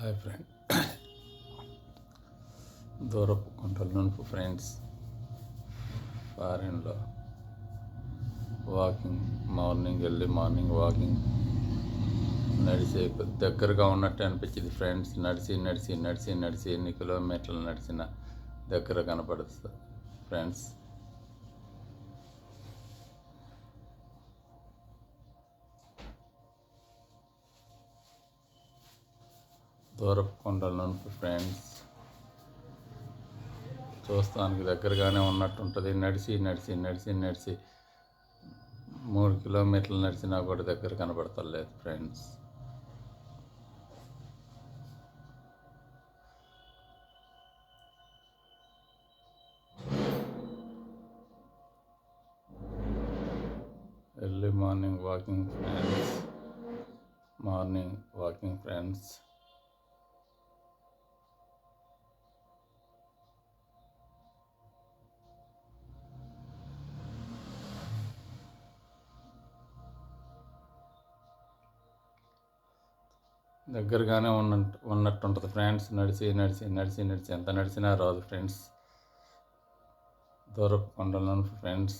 Hi friend, దూరపు కొండల నుండి ఫ్రెండ్స్ ఫారెన్లో వాకింగ్ మార్నింగ్ వాకింగ్ నడిచే దగ్గరగా ఉన్నట్టు అనిపించింది ఫ్రెండ్స్. నడిచి ఎన్ని కిలోమీటర్లు నడిచిన దగ్గర కనపడుతుంది ఫ్రెండ్స్. దూరపు కొండల నుండి ఫ్రెండ్స్ చూస్తానికి దగ్గరగానే ఉన్నట్టు ఉంటుంది. నడిచి 3 కిలోమీటర్లు నడిచినా కూడా దగ్గర కనపడతలేదు friends. Early morning walking friends. దగ్గరగానే ఉన్నట్టు ఉంటుంది ఫ్రెండ్స్. నడిచి ఎంత నడిచినా రాదు ఫ్రెండ్స్. దూరపు కొండలను ఫ్రెండ్స్.